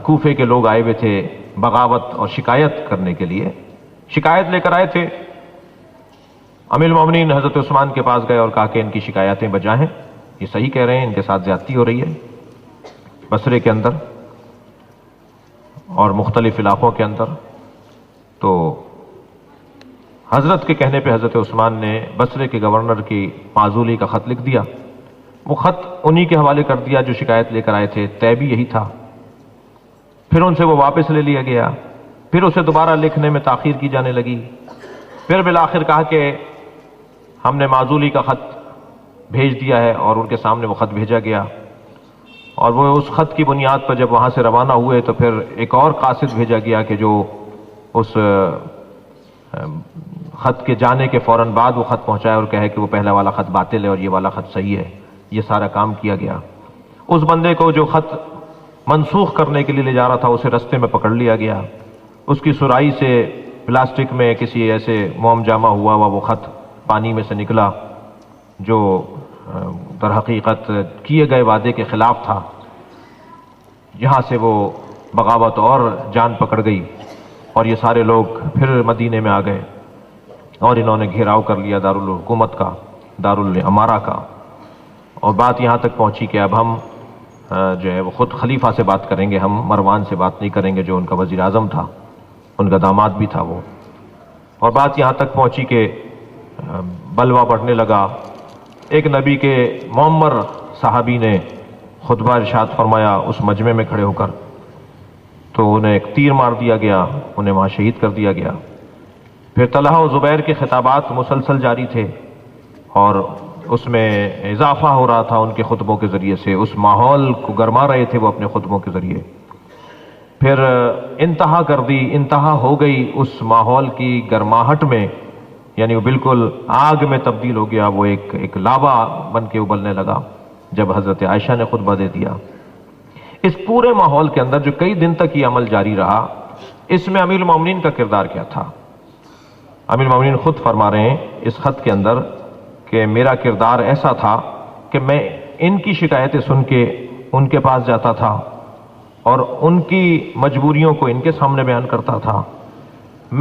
کوفے کے لوگ آئے ہوئے تھے بغاوت اور شکایت کرنے کے لیے، شکایت لے کر آئے تھے، امیر المومنین حضرت عثمان کے پاس گئے اور کہا کہ ان کی شکایتیں بجا ہیں، یہ صحیح کہہ رہے ہیں، ان کے ساتھ زیادتی ہو رہی ہے بصرے کے اندر اور مختلف علاقوں کے اندر۔ تو حضرت کے کہنے پہ حضرت عثمان نے بصرے کے گورنر کی معزولی کا خط لکھ دیا، وہ خط انہی کے حوالے کر دیا جو شکایت لے کر آئے تھے، طے بھی یہی تھا۔ پھر ان سے وہ واپس لے لیا گیا، پھر اسے دوبارہ لکھنے میں تاخیر کی جانے لگی، پھر بالآخر کہا کہ ہم نے معزولی کا خط بھیج دیا ہے، اور ان کے سامنے وہ خط بھیجا گیا، اور وہ اس خط کی بنیاد پر جب وہاں سے روانہ ہوئے تو پھر ایک اور قاصد بھیجا گیا کہ جو اس خط کے جانے کے فوراً بعد وہ خط پہنچائے اور کہے کہ وہ پہلا والا خط باطل ہے اور یہ والا خط صحیح ہے۔ یہ سارا کام کیا گیا۔ اس بندے کو جو خط منسوخ کرنے کے لیے لے جا رہا تھا اسے رستے میں پکڑ لیا گیا، اس کی سرائی سے پلاسٹک میں کسی ایسے موم جامہ ہوا وہ خط پانی میں سے نکلا جو در حقیقت کیے گئے وعدے کے خلاف تھا۔ یہاں سے وہ بغاوت اور جان پکڑ گئی، اور یہ سارے لوگ پھر مدینے میں آ گئے اور انہوں نے گھیراؤ کر لیا دارالحکومت کا، دارالامارہ کا، اور بات یہاں تک پہنچی کہ اب ہم جو ہے وہ خود خلیفہ سے بات کریں گے، ہم مروان سے بات نہیں کریں گے جو ان کا وزیر اعظم تھا، ان کا داماد بھی تھا وہ۔ اور بات یہاں تک پہنچی کہ بلوہ بڑھنے لگا۔ ایک نبی کے معمر صحابی نے خطبہ ارشاد فرمایا اس مجمع میں کھڑے ہو کر، تو انہیں ایک تیر مار دیا گیا، انہیں وہاں شہید کر دیا گیا۔ پھر طلحہ و زبیر کے خطابات مسلسل جاری تھے، اور اس میں اضافہ ہو رہا تھا ان کے خطبوں کے ذریعے سے، اس ماحول کو گرما رہے تھے وہ اپنے خطبوں کے ذریعے۔ پھر انتہا کر دی، انتہا ہو گئی اس ماحول کی گرماہٹ میں، یعنی وہ بالکل آگ میں تبدیل ہو گیا، وہ ایک لاوا بن کے ابلنے لگا جب حضرت عائشہ نے خطبہ دے دیا۔ اس پورے ماحول کے اندر جو کئی دن تک یہ عمل جاری رہا، اس میں امیر المومنین کا کردار کیا تھا؟ امیر المومنین خود فرما رہے ہیں اس خط کے اندر کہ میرا کردار ایسا تھا کہ میں ان کی شکایتیں سن کے ان کے پاس جاتا تھا اور ان کی مجبوریوں کو ان کے سامنے بیان کرتا تھا۔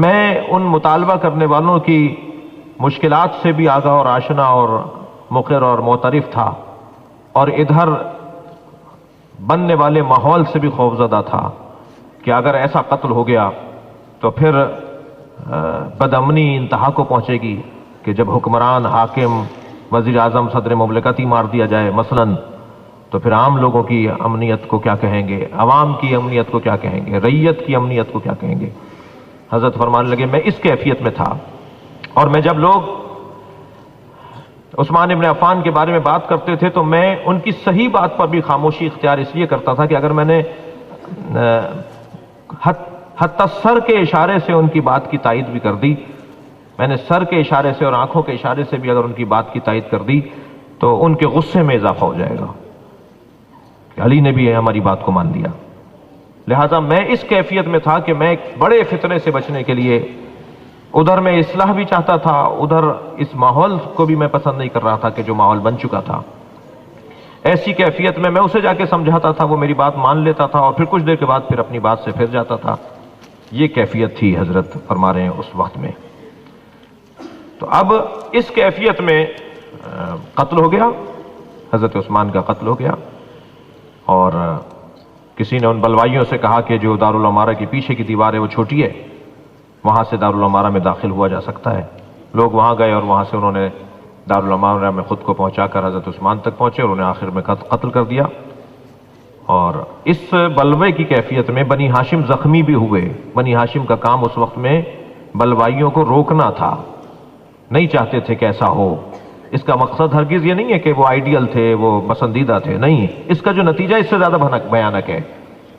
میں ان مطالبہ کرنے والوں کی مشکلات سے بھی آگاہ اور آشنا اور مقر اور معترف تھا، اور ادھر بننے والے ماحول سے بھی خوفزدہ تھا کہ اگر ایسا قتل ہو گیا تو پھر بدامنی انتہا کو پہنچے گی کہ جب حکمران، حاکم، وزیر اعظم، صدر مملکت ہی مار دیا جائے مثلاً، تو پھر عام لوگوں کی امنیت کو کیا کہیں گے، عوام کی امنیت کو کیا کہیں گے، رعیت کی امنیت کو کیا کہیں گے۔ حضرت فرمانے لگے میں اس کیفیت میں تھا، اور میں جب لوگ عثمان ابن عفان کے بارے میں بات کرتے تھے تو میں ان کی صحیح بات پر بھی خاموشی اختیار اس لیے کرتا تھا کہ اگر میں نے حتی سر کے اشارے سے ان کی بات کی تائید بھی کر دی، میں نے سر کے اشارے سے اور آنکھوں کے اشارے سے بھی اگر ان کی بات کی تائید کر دی تو ان کے غصے میں اضافہ ہو جائے گا کہ علی نے بھی ہماری بات کو مان لیا۔ لہذا میں اس کیفیت میں تھا کہ میں ایک بڑے فتنے سے بچنے کے لیے ادھر میں اصلاح بھی چاہتا تھا، ادھر اس ماحول کو بھی میں پسند نہیں کر رہا تھا کہ جو ماحول بن چکا تھا۔ ایسی کیفیت میں اسے جا کے سمجھاتا تھا، وہ میری بات مان لیتا تھا، اور پھر کچھ دیر کے بعد پھر اپنی بات سے پھر جاتا تھا۔ یہ کیفیت تھی حضرت فرما رہے ہیں اس وقت میں۔ تو اب اس کیفیت میں قتل ہو گیا، حضرت عثمان کا قتل ہو گیا، اور کسی نے ان بلوائیوں سے کہا کہ جو دارالامارہ کی پیچھے کی دیوار ہے وہ چھوٹی ہے، وہاں سے دارالامارہ میں داخل ہوا جا سکتا ہے۔ لوگ وہاں گئے اور وہاں سے انہوں نے دارالامارہ میں خود کو پہنچا کر حضرت عثمان تک پہنچے اور انہیں آخر میں قتل کر دیا۔ اور اس بلوے کی کیفیت میں بنی ہاشم زخمی بھی ہوئے۔ بنی ہاشم کا کام اس وقت میں بلوائیوں کو روکنا تھا، نہیں چاہتے تھے کہ ایسا ہو، اس کا مقصد ہرگز یہ نہیں ہے کہ وہ آئیڈیل تھے، وہ پسندیدہ تھے، نہیں، اس کا جو نتیجہ اس سے زیادہ بھیانک ہے،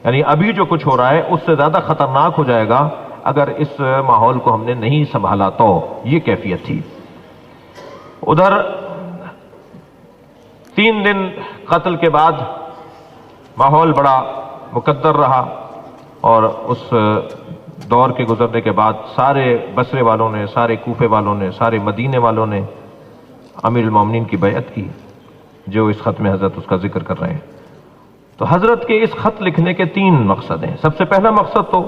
یعنی ابھی جو کچھ ہو رہا ہے اس سے زیادہ خطرناک ہو جائے گا اگر اس ماحول کو ہم نے نہیں سنبھالا تو۔ یہ کیفیت تھی۔ ادھر 3 دن قتل کے بعد ماحول بڑا مقدر رہا، اور اس دور کے گزرنے کے بعد سارے بصرے والوں نے، سارے کوفے والوں نے، سارے مدینے والوں نے امیر المومنین کی بیعت کی، جو اس خط میں حضرت اس کا ذکر کر رہے ہیں۔ تو حضرت کے اس خط لکھنے کے 3 مقصد ہیں۔ سب سے پہلا مقصد تو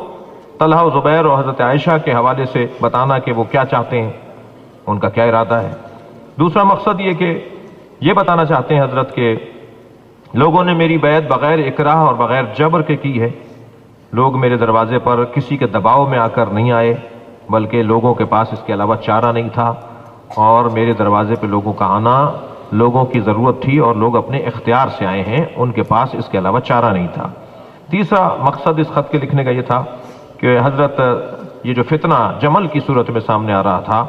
طلحہ و زبیر اور حضرت عائشہ کے حوالے سے بتانا کہ وہ کیا چاہتے ہیں، ان کا کیا ارادہ ہے۔ دوسرا مقصد یہ کہ یہ بتانا چاہتے ہیں حضرت کہ لوگوں نے میری بیعت بغیر اکراہ اور بغیر جبر کے کی ہے، لوگ میرے دروازے پر کسی کے دباؤ میں آ کر نہیں آئے، بلکہ لوگوں کے پاس اس کے علاوہ چارہ نہیں تھا، اور میرے دروازے پہ لوگوں کا آنا لوگوں کی ضرورت تھی، اور لوگ اپنے اختیار سے آئے ہیں، ان کے پاس اس کے علاوہ چارہ نہیں تھا۔ تیسرا مقصد اس خط کے لکھنے کا یہ تھا کہ حضرت یہ جو فتنہ جمل کی صورت میں سامنے آ رہا تھا،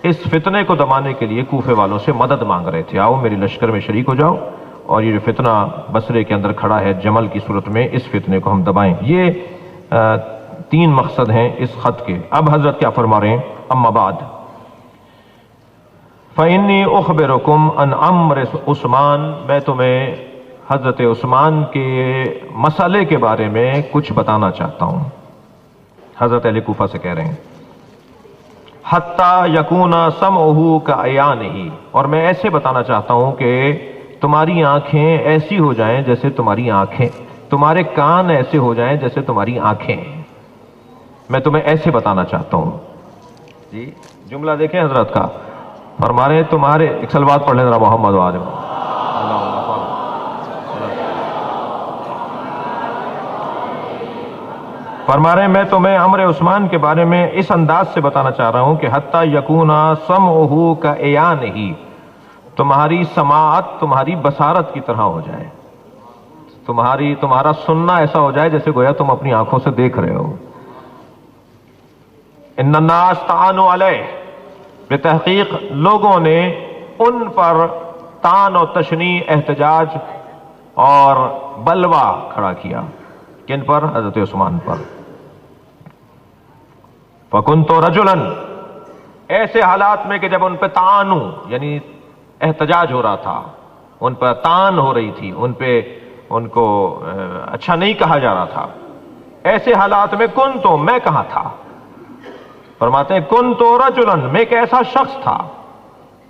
اس فتنے کو دبانے کے لیے کوفے والوں سے مدد مانگ رہے تھے، آؤ میری لشکر میں شریک ہو جاؤ، اور یہ جو فتنہ بصرے کے اندر کھڑا ہے جمل کی صورت میں، اس فتنے کو ہم دبائیں۔ یہ 3 مقصد ہیں اس خط کے۔ اب حضرت کیا فرما رہے ہیں؟ اما بعد فَإِنِّي أُخْبِرُكُمْ عَنْ أَمْرِ عثمان، میں تمہیں حضرت عثمان کے مسئلے کے بارے میں کچھ بتانا چاہتا ہوں۔ حضرت اہل کوفہ سے کہہ رہے ہیں حَتَّى يَكُونَ سَمْعُهُ كَعَيَانِهِ، اور میں ایسے بتانا چاہتا ہوں کہ تمہاری آنکھیں ایسی ہو جائیں جیسے تمہاری آنکھیں، تمہارے کان ایسے ہو جائیں جیسے تمہاری آنکھیں، میں تمہیں ایسے بتانا چاہتا ہوں۔ جی جملہ دیکھیں حضرت کا، فرما رہے ہیں تمہارے، ایک سلوات پڑھ لیں ذرا محمد وآلہ محمد۔ فرما رہے ہیں میں تمہیں امر عثمان کے بارے میں اس انداز سے بتانا چاہ رہا ہوں کہ حتی یکون سمعہ کعیانہ، تمہاری سماعت تمہاری بصارت کی طرح ہو جائے، تمہارا سننا ایسا ہو جائے جیسے گویا تم اپنی آنکھوں سے دیکھ رہے ہو۔ ان الناس طعنوا علیہ، بتحقیق لوگوں نے ان پر طعن و تشنیع، احتجاج اور بلوا کھڑا کیا۔ کن پر؟ حضرت عثمان پر۔ فَكُنْتُ رَجُلًا، ایسے حالات میں کہ جب ان پہ طعنوا یعنی احتجاج ہو رہا تھا، ان پر طعن ہو رہی تھی، ان کو اچھا نہیں کہا جا رہا تھا، ایسے حالات میں کنتو، میں کہاں تھا؟ فرماتے ہیں کنتو رجلا، میں ایک ایسا شخص تھا،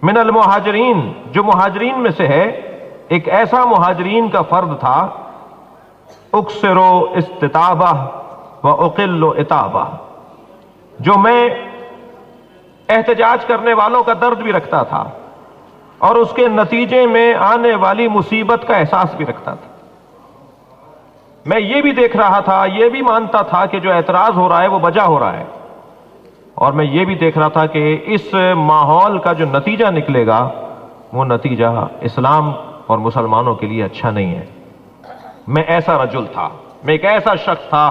من المہاجرین، جو مہاجرین میں سے ہے، ایک ایسا مہاجرین کا فرد تھا، اکثر استطابہ و اقل اتابہ، جو میں احتجاج کرنے والوں کا درد بھی رکھتا تھا اور اس کے نتیجے میں آنے والی مصیبت کا احساس بھی رکھتا تھا۔ میں یہ بھی دیکھ رہا تھا، یہ بھی مانتا تھا کہ جو اعتراض ہو رہا ہے وہ بجا ہو رہا ہے، اور میں یہ بھی دیکھ رہا تھا کہ اس ماحول کا جو نتیجہ نکلے گا وہ نتیجہ اسلام اور مسلمانوں کے لیے اچھا نہیں ہے۔ میں ایسا رجل تھا، میں ایک ایسا شخص تھا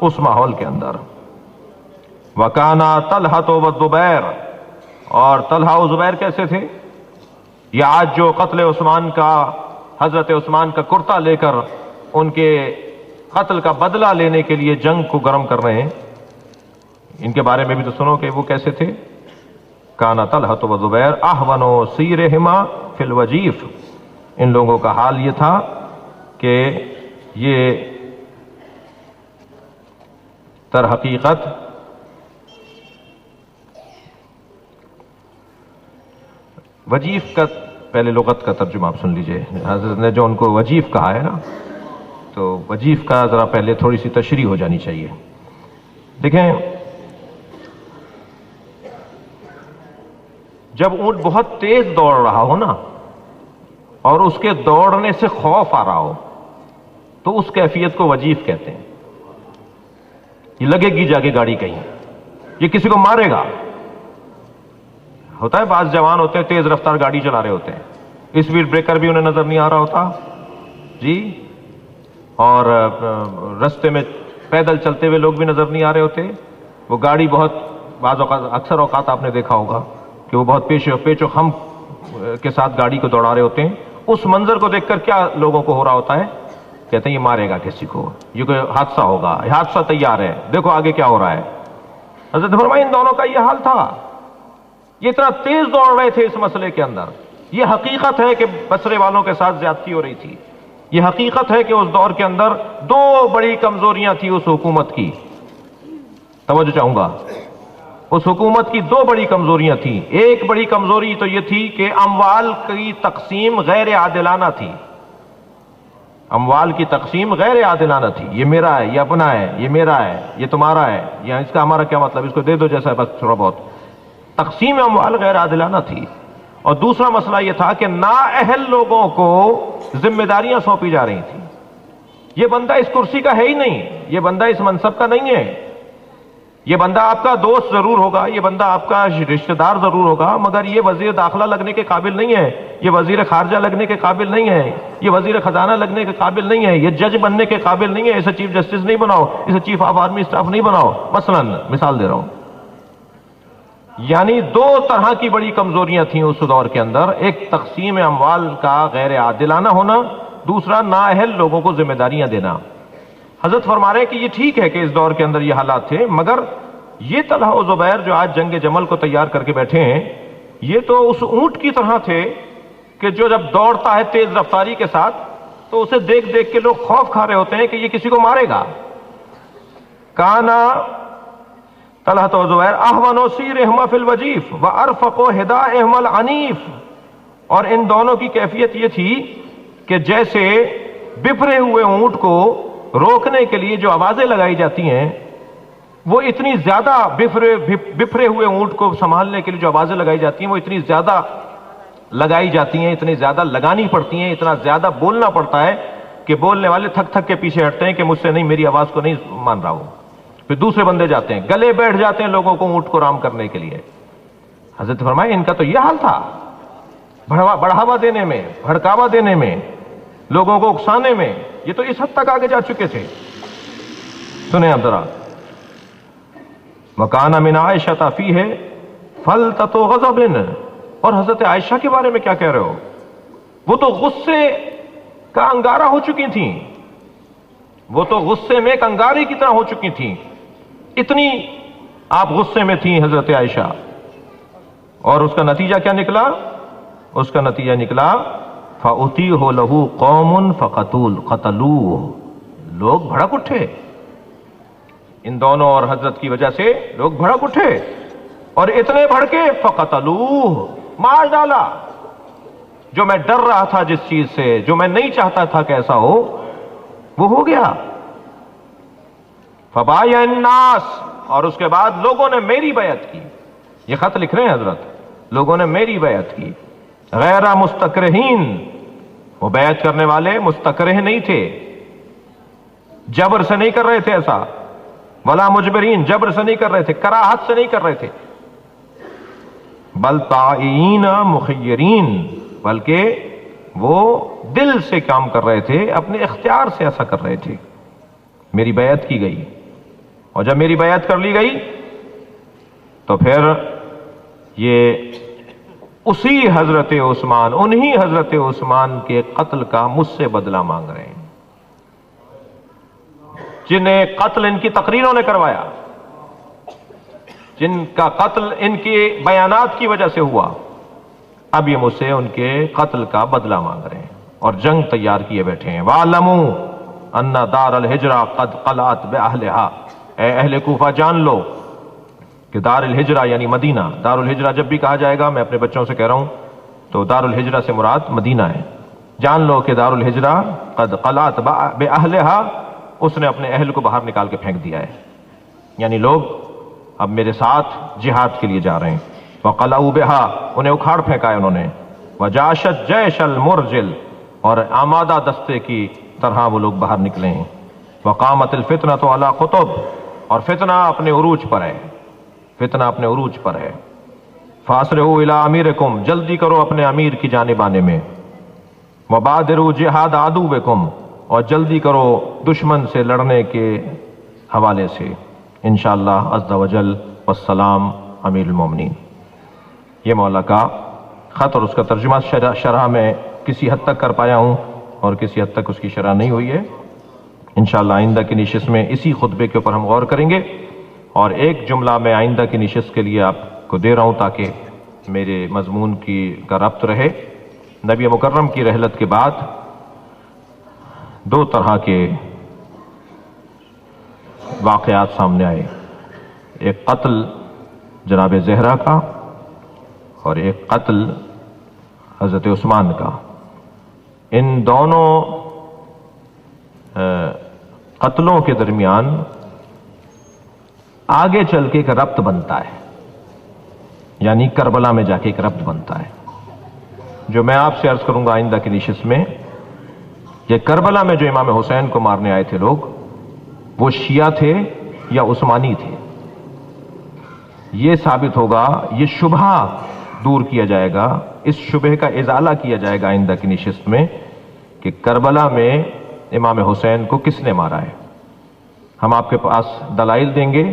اس ماحول کے اندر۔ وَكَانَ طَلْحَةُ وَالزُّبَيْرُ، اور طلحہ و زبیر کیسے تھے؟ یہ آج جو قتل عثمان کا، حضرت عثمان کا کرتا لے کر ان کے قتل کا بدلہ لینے کے لیے جنگ کو گرم کر رہے ہیں، ان کے بارے میں بھی تو سنو کہ وہ کیسے تھے۔ کانا طلحۃ و زبیر اہون سیرہما فی الوجیف، ان لوگوں کا حال یہ تھا کہ یہ در حقیقت وجیف کا، پہلے لغت کا ترجمہ آپ سن لیجئے، حضرت نے جو ان کو وجیف کہا ہے نا، تو وجیف کا ذرا پہلے تھوڑی سی تشریح ہو جانی چاہیے۔ دیکھیں جب اونٹ بہت تیز دوڑ رہا ہو نا اور اس کے دوڑنے سے خوف آ رہا ہو تو اس کیفیت کو وجیف کہتے ہیں۔ یہ لگے گی جا کے گاڑی کہیں، یہ کسی کو مارے گا۔ ہوتا ہے بعض جوان ہوتے ہیں تیز رفتار گاڑی چلا رہے ہوتے ہیں، اسپیڈ بریکر بھی انہیں نظر نہیں آ رہا ہوتا جی، اور رستے میں پیدل چلتے ہوئے لوگ بھی نظر نہیں آ رہے ہوتے، وہ گاڑی بہت بعض اوقات، اکثر اوقات آپ نے دیکھا ہوگا کہ وہ بہت پیچ و خم کے ساتھ گاڑی کو دوڑا رہے ہوتے ہیں، اس منظر کو دیکھ کر کیا لوگوں کو ہو رہا ہوتا ہے؟ کہتے ہیں یہ مارے گا کسی کو، یہ کوئی حادثہ ہوگا، یہ حادثہ تیار ہے، دیکھو آگے کیا ہو رہا ہے۔ حضرت فرمایا ان دونوں کا یہ حال تھا، یہ اتنا تیز دوڑ رہے تھے اس مسئلے کے اندر۔ یہ حقیقت ہے کہ بصرے والوں کے ساتھ زیادتی ہو رہی تھی، یہ حقیقت ہے کہ اس دور کے اندر دو بڑی کمزوریاں تھیں اس حکومت کی، توجہ چاہوں گا، اس حکومت کی دو بڑی کمزوریاں تھیں۔ ایک بڑی کمزوری تو یہ تھی کہ اموال کی تقسیم غیر عادلانہ تھی، اموال کی تقسیم غیر عادلانہ تھی، یہ میرا ہے، یہ اپنا ہے، یہ میرا ہے، یہ تمہارا ہے، یا اس کا ہمارا کیا مطلب، اس کو دے دو جیسا ہے بس تھوڑا بہت۔ تقسیم اموال غیر عادلانہ تھی۔ اور دوسرا مسئلہ یہ تھا کہ نااہل لوگوں کو ذمہ داریاں سونپی جا رہی تھیں۔ یہ بندہ اس کرسی کا ہے ہی نہیں، یہ بندہ اس منصب کا نہیں ہے، یہ بندہ آپ کا دوست ضرور ہوگا، یہ بندہ آپ کا رشتہ دار ضرور ہوگا، مگر یہ وزیر داخلہ لگنے کے قابل نہیں ہے، یہ وزیر خارجہ لگنے کے قابل نہیں ہے، یہ وزیر خزانہ لگنے کے قابل نہیں ہے، یہ جج بننے کے قابل نہیں ہے، اسے چیف جسٹس نہیں بناؤ، اسے چیف آف آرمی اسٹاف نہیں بناؤ، مثلا مثال دے رہا ہوں۔ یعنی دو طرح کی بڑی کمزوریاں تھیں اس دور کے اندر، ایک تقسیم اموال کا غیر عادلانہ ہونا، دوسرا نااہل لوگوں کو ذمہ داریاں دینا۔ حضرت فرما رہے ہیں کہ یہ ٹھیک ہے کہ اس دور کے اندر یہ حالات تھے، مگر یہ طلحہ و زبیر جو آج جنگ جمل کو تیار کر کے بیٹھے ہیں، یہ تو اس اونٹ کی طرح تھے کہ جو جب دوڑتا ہے تیز رفتاری کے ساتھ تو اسے دیکھ دیکھ کے لوگ خوف کھا رہے ہوتے ہیں کہ یہ کسی کو مارے گا۔ کانا طلحہ و زبیر احون سیرہما فی الوجیف وارفق ہدائہما العنیف، اور ان دونوں کی کیفیت یہ تھی کہ جیسے بفرے ہوئے اونٹ کو روکنے کے لیے جو آوازیں لگائی جاتی ہیں، وہ اتنی زیادہ بفرے ہوئے اونٹ کو سنبھالنے کے لیے جو آوازیں لگائی جاتی ہیں وہ اتنی زیادہ لگائی جاتی ہیں، اتنی زیادہ لگانی پڑتی ہیں، اتنا زیادہ بولنا پڑتا ہے کہ بولنے والے تھک تھک کے پیچھے ہٹتے ہیں کہ مجھ سے نہیں، میری آواز کو نہیں مان رہا ہوں۔ پھر دوسرے بندے جاتے ہیں، گلے بیٹھ جاتے ہیں لوگوں کو اونٹ کو رام کرنے کے لیے۔ حضرت فرمائے ان کا تو یہ حال تھا، بڑھاوا دینے میں، بھڑکاوا دینے میں، لوگوں کو اکسانے میں، یہ تو اس حد تک آگے جا چکے تھے۔ سنیں اب ذرا، وَكَانَ مِنْ عَائِشَةَ فِيهِ فَلْتَةُ غَضَبٍ، اور حضرت عائشہ کے بارے میں کیا کہہ رہے ہو، وہ تو غصے کا انگارہ ہو چکی تھیں، وہ تو غصے میں ایک انگارے کی طرح ہو چکی تھیں، اتنی آپ غصے میں تھیں حضرت عائشہ۔ اور اس کا نتیجہ کیا نکلا؟ اس کا نتیجہ نکلا فَأُتِيهُ لَهُ قَوْمٌ فَقَتَلُوهُ، لوگ بھڑک اٹھے ان دونوں اور حضرت کی وجہ سے، لوگ بھڑک اٹھے اور اتنے بھڑکے فَقَتَلُوهُ، مار ڈالا۔ جو میں ڈر رہا تھا جس چیز سے، جو میں نہیں چاہتا تھا کہ ایسا ہو، وہ ہو گیا۔ فَبَايَعَ النَّاسَ، اور اس کے بعد لوگوں نے میری بیعت کی۔ یہ خط لکھ رہے ہیں حضرت، لوگوں نے میری بیعت کی، غیر مستکرہین، وہ بیعت کرنے والے مستکرہ نہیں تھے، جبر سے نہیں کر رہے تھے ایسا، ولا مجبرین، جبر سے نہیں کر رہے تھے، کراہت سے نہیں کر رہے تھے، بل طائعین مخیرین، بلکہ وہ دل سے کام کر رہے تھے، اپنے اختیار سے ایسا کر رہے تھے۔ میری بیعت کی گئی، اور جب میری بیعت کر لی گئی تو پھر یہ اسی حضرت عثمان، انہی حضرت عثمان کے قتل کا مجھ سے بدلہ مانگ رہے ہیں، جنہیں قتل ان کی تقریروں نے کروایا، جن کا قتل ان کے بیانات کی وجہ سے ہوا، اب یہ مجھ سے ان کے قتل کا بدلہ مانگ رہے ہیں اور جنگ تیار کیے بیٹھے ہیں۔ وَعْلَمُوا أَنَّ دَارَ الْحِجْرَةَ قَدْ قَلَعَتْ بِأَهْلِهَا، اے اہل کوفہ جان لو کہ دار الہجرہ یعنی مدینہ، دار الہجرہ جب بھی کہا جائے گا، میں اپنے بچوں سے کہہ رہا ہوں، تو دار الہجرہ سے مراد مدینہ ہے۔ جان لو کہ دار الہجرہ قد قلعت بأہلہا، اس نے اپنے اہل کو باہر نکال کے پھینک دیا ہے، یعنی لوگ اب میرے ساتھ جہاد کے لیے جا رہے ہیں۔ وقلعوا بہا، انہیں اکھاڑ پھینکا ہے انہوں نے۔ وجاشت جیش المرجل، اور آمادہ دستے کی طرح وہ لوگ باہر نکلے ہیں۔ وقامت الفتنۃ علی قطب، اور فتنہ اپنے عروج پر ہے، فتنہ اپنے عروج پر ہے۔ فاسرعوا الی امیرکم، جلدی کرو اپنے امیر کی جانب آنے میں۔ وبادروا جہاد عدوکم، اور جلدی کرو دشمن سے لڑنے کے حوالے سے، انشاءاللہ عز و جل۔ والسلام امیر المومنین۔ یہ مولا کا خط اور اس کا ترجمہ شرح میں کسی حد تک کر پایا ہوں اور کسی حد تک اس کی شرح نہیں ہوئی ہے. انشاءاللہ آئندہ کی نشست میں اسی خطبے کے اوپر ہم غور کریں گے. اور ایک جملہ میں آئندہ کی نشست کے لیے آپ کو دے رہا ہوں تاکہ میرے مضمون کا ربط رہے. نبی مکرم کی رحلت کے بعد دو طرح کے واقعات سامنے آئے. ایک قتل جناب زہرا کا اور ایک قتل حضرت عثمان کا. ان دونوں قتلوں کے درمیان آگے چل کے ایک ربط بنتا ہے، یعنی کربلا میں جا کے ایک ربط بنتا ہے جو میں آپ سے عرض کروں گا آئندہ کی نشست میں. یہ کربلا میں جو امام حسین کو مارنے آئے تھے لوگ، وہ شیعہ تھے یا عثمانی تھے، یہ ثابت ہوگا. یہ شبہ دور کیا جائے گا، اس شبہ کا ازالہ کیا جائے گا آئندہ کی نشست میں کہ کربلا میں امام حسین کو کس نے مارا ہے. ہم آپ کے پاس دلائل دیں گے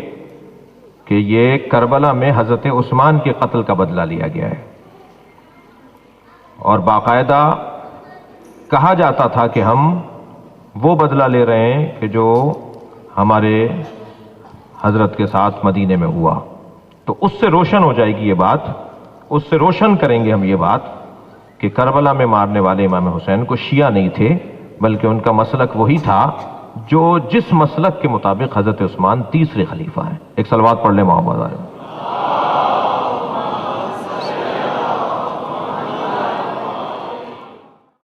کہ یہ کربلا میں حضرت عثمان کے قتل کا بدلہ لیا گیا ہے. اور باقاعدہ کہا جاتا تھا کہ ہم وہ بدلہ لے رہے ہیں کہ جو ہمارے حضرت کے ساتھ مدینے میں ہوا. تو اس سے روشن ہو جائے گی یہ بات، اس سے روشن کریں گے ہم یہ بات کہ کربلا میں مارنے والے امام حسین کو شیعہ نہیں تھے، بلکہ ان کا مسلک وہی تھا جو جس مسلک کے مطابق حضرت عثمان تیسرے خلیفہ ہیں. ایک صلوات پڑھ لیں محمد علیہ.